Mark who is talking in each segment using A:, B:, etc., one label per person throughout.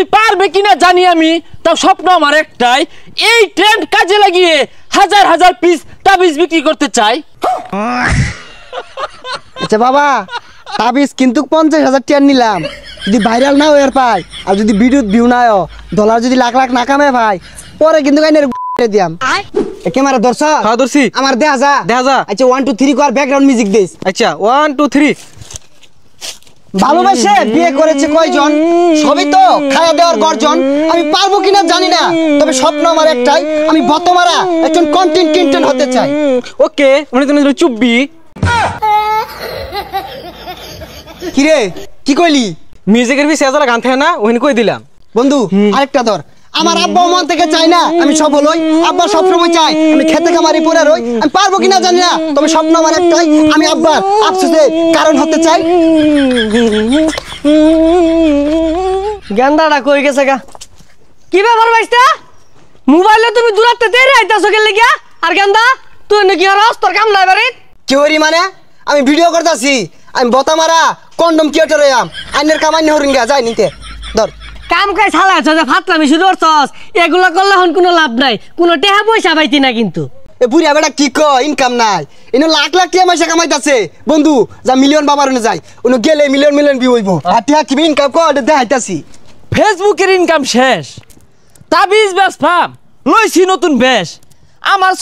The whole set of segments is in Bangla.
A: তুমি পারবে কিনা জানি আমি, তাও স্বপ্ন আমার একটাই, এই ট্রেন্ড কাজে লাগিয়ে হাজার হাজার পিস তাবিজ বিক্রি করতে চাই।
B: আচ্ছা বাবা, তাবিজ কিন্তু 50,000 টাকা নিলাম, যদি ভাইরাল না হয়ে পাই আর যদি ভিডিও ভিউ না হয় ডলার যদি লাখ লাখ না কামে ভাই পরে কিন্তু দিয়াম। ক্যামেরা ধরছ?
C: হ্যাঁ ধরছি।
B: আমার দেখা যা। আচ্ছা 1 2 3 কর, ব্যাকগ্রাউন্ড মিউজিক দিস।
C: আচ্ছা 1 2 3।
B: ভালোবাসে বিয়ে করেছে কয়জন, সবই তো খাওয়া দেওয়ার গর্জন। আমি পারবো কিনা জানি না, তবে স্বপ্ন আমার একটাই, আমি বতমারা একজন কন্টেন্ট ক্রিয়েটর হতে চাই।
C: ওকে, মানে তুমি চুপবি।
B: কি রে কি কইলি?
C: মিউজিকের বি সেজালা গান থাকে না, ওখানে কই দিলাম।
B: বন্ধু আরেকটা ধর। আমার আব্বা মন থেকে চাই না আমি সফল হই, আব্বা সবসময় চাই আমি খেতে খামারি পড়ে রই। আমি পারবো কিনা জানি না, তবে স্বপ্ন আমার একটাই, আমি আব্বার আফসোসের কারণ হতে চাই।
D: গেন্দাটা কই গেছে গা? কি ব্যাপার ভাইস্তা? মোবাইলে তুমি দূরাতে দেরি আইতাছো কে লাগিয়া? আর গেন্দা তুই নাকি আর তোর কাম নাই বাড়ি?
B: কি হরি মানে? আমি ভিডিও করতেছি, আমি বতামারা কন্ডম ক্রিয়েটর হইয়াম। আইনের কামাই হরিঙ্গা যাই নিতে ধর।
D: কাম কাজ চালাইছ যে ফাতলামি শুরু করছস, এগুলা করলে হন কোনো লাভ নাই, কোনো টেহা পয়সা পাইতি না কিন্তু।
B: এ বুড়িয়া বেটা কি কয় ইনকাম নাই, ইনো লাখ লাখ টাকা পয়সা কামাইতাছে। বন্ধু যা মিলিয়ন বাবার যাই, উনি গেলে মিলিয়ন মিলিয়ন ভিউ হইব। আর টিয়া কি ইনকাম কর দেখাইতাছি।
A: ফেসবুকের ইনকাম শেষ, তাবিজ ব্যবসাম লইছি নতুন বেশ। আমার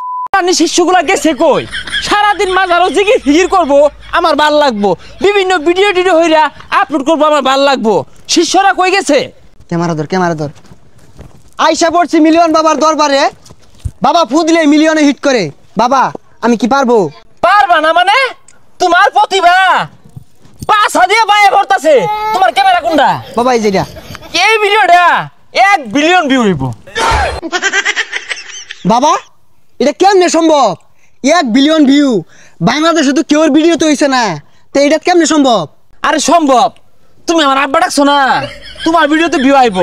A: শিষ্যগুলা গেছে কই? সারাদিন মাঝারও জিগির ফিগির করবো, আমার ভাল লাগবো। বিভিন্ন ভিডিও টিডিও হইরা আপলোড করবো, আমার ভাল লাগবো। শিষ্যরা কই গেছে?
B: ক্যামেরা ধর। আইসা পড়ছি মিলিয়ন বাবার দরবারে। বাবা ফু দিলে মিলিয়নে হিট করে। বাবা আমি কি পারবো?
A: পারবা না মানে? তোমার প্রতিভা পাছা দিয়ে বাইরে ভরতাছে। তোমার ক্যামেরা কোনটা?
B: বাবা এই যেটা।
A: এই ভিডিওটা 1 বিলিয়ন ভিউ হইব।
B: বাবা এটা কেমনে সম্ভব? 1 বিলিয়ন ভিউ বাংলাদেশে তো কেউর ভিডিও তো হইছে না, তো এটা কেমনে সম্ভব?
A: আরে সম্ভব, তুমি আমার আব্বা ডাকছো না, তোমার ভিডিওতে ভিউ আইব।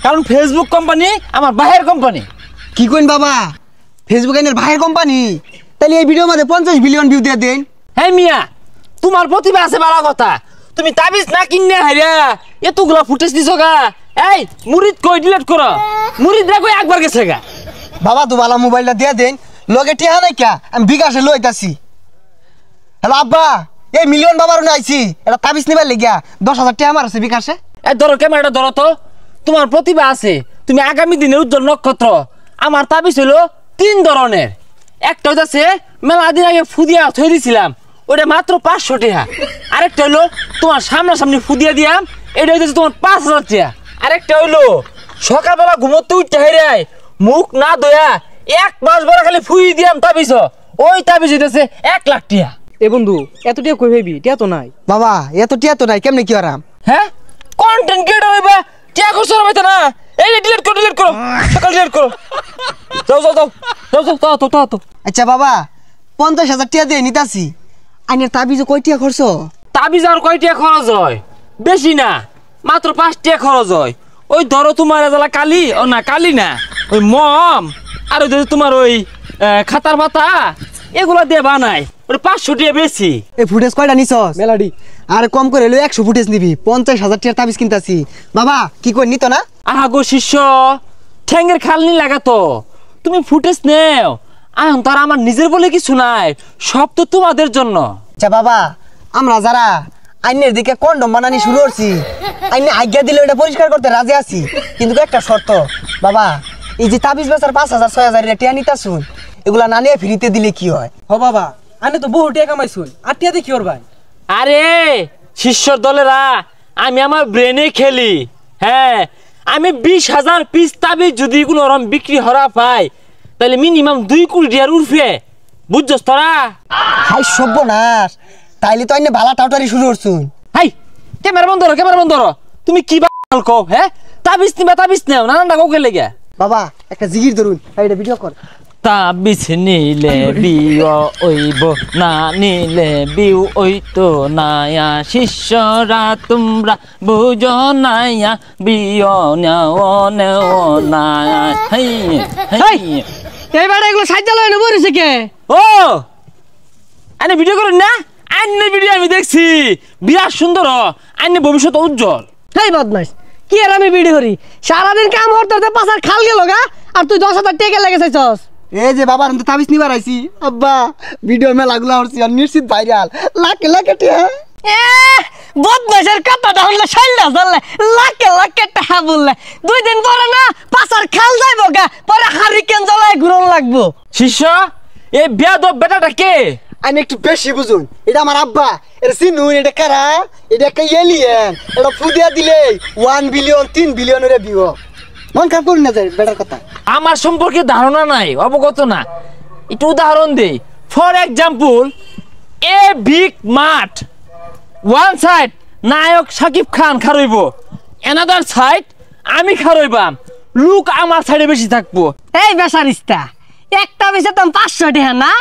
A: কারণ ফেসবুক কোম্পানি আমার ভাইয়ের কোম্পানি।
B: কি কইন বাবা, ফেসবুক আইনের ভাইয়ের কোম্পানি? তাহলে এই ভিডিওর মধ্যে 50 বিলিয়ন ভিউ দিয়ে দেন।
A: হ্যাঁ মিয়া, তোমার প্রতিভা আছে বালা কথা, তুমি তাবিজ না কিনে হাইরা এতগুলা ফুটেজ দিছো গা। এই মুরিদ কই ডিলিট করো, মুরিদ রা কই একবার গেছে গা।
B: বাবা তো বালা মোবাইলটা দিয়ে দেন, লগে টিহা নাই কা, আমি বিকাশে লইতাছি। হ্যালো আব্বা, এই মিলিয়ন বাবার আইছি, এটা তাবিজ নিবার লাগিয়া 10,000 টাকা আমার আছে বিকাশে।
A: এই ধরো ক্যামেরাটা ধরো তো, তোমার প্রতিভা আছে, তুমি আগামী দিনের উজ্জ্বল নক্ষত্র। আমার তাবিজ হলো 3 ধরনের। একটা হইতাছে মেলা দিন আগে ফুদিয়া থই দিছিলাম, ওটা মাত্র 500 টাকা। আরেকটা হইলো তোমার সামনাসামনি ফুদিয়া দিয়াম, এটা হইতেছে তোমার 5,000 টাকা। আরেকটা হইলো সকালবেলা ঘুমোতে উঠতে হেরে মুখ না দয়া 1 মাস বড় খালি ফুই দিয়াম তাবিজ, ওই তাবিজ হইতেছে 1 লাখ টাকা।
C: এ বন্ধু এত টিয়া কই ভাবি? টিয়া তো নাই।
B: বাবা এত টিয়া তো নাই, কেমনে কি আরাম?
A: হ্যাঁ কন্টেন্ট ক্রিয়েটর হইবা, টিয়া করছো না না? এই ডিলিট করো সকাল ডিলিট করো। যাও।
B: আচ্ছা বাবা 50,000 টাকা দিয়ে নিতাছি, আইনের তাবিজে কয় টাকা খরচ?
A: তাবিজ আর কয় টাকা খরচ হয়? বেশি না, মাত্র 5 টাকা খরচ হয়। ওই ধরো তোমার এজালা কালি, ও না কালি না, ওই মম আর ওই তোমার ওই খাতার পাতা এগুলা দিয়ে বানাই, ওই 500 টাকা বেশি।
B: এই ফুটেজ কয়টা নিছস?
C: মেলাডি।
B: আর কম করে হলো 100 ফুটেজ নিবি, 50,000 টাকার তাবিজ কিনতাছি। বাবা কি কই নিত না?
A: আহা গো শিষ্য, ঠ্যাঙ্গের খালনি লাগাতো, তুমি ফুটেজ নেও। আহ তার আমার নিজের বলে কিছু নাই, সব তো তোমাদের জন্য।
B: আচ্ছা বাবা, আমরা যারা আইনের দিকে কন্ডম বানানি শুরু করছি, আইনে আজ্ঞা দিলে ওটা পরিষ্কার করতে রাজি আছি, কিন্তু একটা শর্ত। বাবা এই যে তাবিজ বেচার 5,000 6,000 টাকা নিতাছুন, এগুলা না নিয়ে ফ্রিতে দিলে কি হয়?
C: হ বাবা, আনে তো বহু টিয়া কামাইছুন, আর টিয়া দেখি ওর ভাই।
A: আরে শিষ্যর দলেরা, আমি আমার ব্রেনে খেলি। হ্যাঁ আমি 20,000 পিস তাবিজ যদি কোনো রকম বিক্রি হরা পাই, তাহলে মিনিমাম 2 কোটি টাকার উঠবে, বুঝছস তোরা?
B: হাই সর্বনাশ, তাইলে তো আইনে বালা টাউটারি শুরু করছুন।
A: হাই ক্যামেরা বন্ধ করো, তুমি কি বাল কও? হ্যাঁ তাবিজ নেও নানানটা কাউকে লেগে।
B: বাবা একটা জিগির ধরুন, এটা ভিডিও কর।
A: তাবিজ নিলে বিও ওইব, না নিলে বিউ ওইতো নায়া। শিষ্যরা তোমরা বুঝো নায়া, বিও নেও নায়া।
D: এইবার এগুলো সাইজা লয় নেবো রেছে কে?
A: ও আইনে ভিডিও করেন না? আইনের ভিডিও আমি দেখছি, বিরাট সুন্দর, আইনের ভবিষ্যৎ উজ্জ্বল।
D: হেই বদমাইশ, কি আর আমি বিড়ি করি সারাদিন কাম করতে পাশার খাল গেল গা আর তুই 10,000 টাকা লেগে চাইছস
B: এই যে বাবার তো তাবিজ নিবার আইছি আব্বা ভিডিও মেলাগুলো হচ্ছে আর নিশ্চিত ভাইরাল লাখে লাখে টিয়া
D: এ বদমাশের কথা তাহলে শাইলা চললে লাখে লাখে টাকা বললে 2 দিন পরে না পাশার খাল যাইবো গা পরে হারিকেন জ্বলায় ঘুরন লাগবো
A: শিষ্য এই বেয়াদব বেটাটা কে?
B: আমি একটু বেশি বুঝুন এটা আমার আব্বা এটা চিনুন এটা কারা এটা একটা এলিয়েন এটা ফুদিয়া দিলে 1 বিলিয়ন 3 বিলিয়নের ভিউ মন খারাপ করুন না যায় বেটার কথা
A: আমার সম্পর্কে ধারণা নাই, অবগত না। একটু উদাহরণ দেই। ফর এক্সাম্পল, এ বিগ মাঠ, ওয়ান সাইড নায়ক শাকিব খান খারইব, অ্যানাদার সাইড আমি খারইবাম, লুক আমার সাইডে বেশি থাকবো।
D: এই বেসারিস্তা একটা বেশে তো 500 টাকা না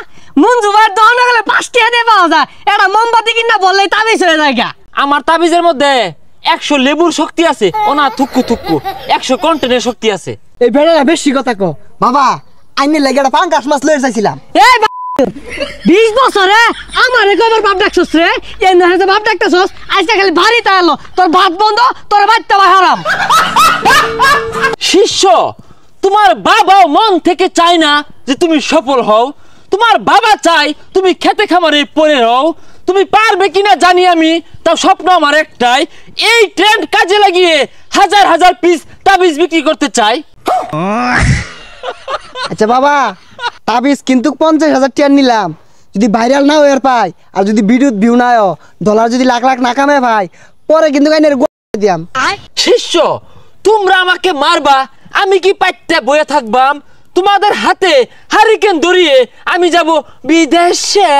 D: মঞ্জুবার দহন গেলে 5 টাকা দিয়ে পাওয়া যায় এটা মোমবাতি কিনা বললেই তাবিজ হয়ে যায় গা।
A: আমার তাবিজের মধ্যে 100 লেবুর শক্তি আছে, ও না থুক্কু থুক্কু 100 কন্টেনের শক্তি আছে।
B: এই বেটারা বেশি কথা কো বাবা আইনে লাগে একটা পাঙ্কাশ মাছ লয়ে যাইছিলাম
D: এই 20 বছরে আমার কবার বাপ ডাকছস রে এই না যে বাপ ডাকছস আজকে খালি ভারী তাইলো তোর ভাত বন্ধ তোর বাচ্চা ভাই হারাম।
A: শিষ্য, তোমার বাবাও মন থেকে চায় না যে তুমি সফল হও, তোমার বাবা চাই তুমি খেতে খামারে পড়ে রও। তুমি পারবে কিনা জানি আমি, তাও স্বপ্ন আমার একটাই, এই ট্রেন্ড কাজে লাগিয়ে হাজার হাজার পিস তাবিজ বিক্রি করতে চাই।
B: আচ্ছা বাবা তাবিজ কিন্তু 50,000 টাকা নিলাম, যদি ভাইরাল না হয়ে পাই আর যদি ভিডিও ভিউ না হয় ডলার যদি লাখ লাখ না কামে ভাই পরে কিন্তু গাইনের দিয়াম।
A: শিষ্য, তোমরা আমাকে মারবা, আমি কি পাইতে বয়ে থাকবাম? তোমাদের হাতে হারিকেন ধরিয়ে আমি যাব বিদেশে।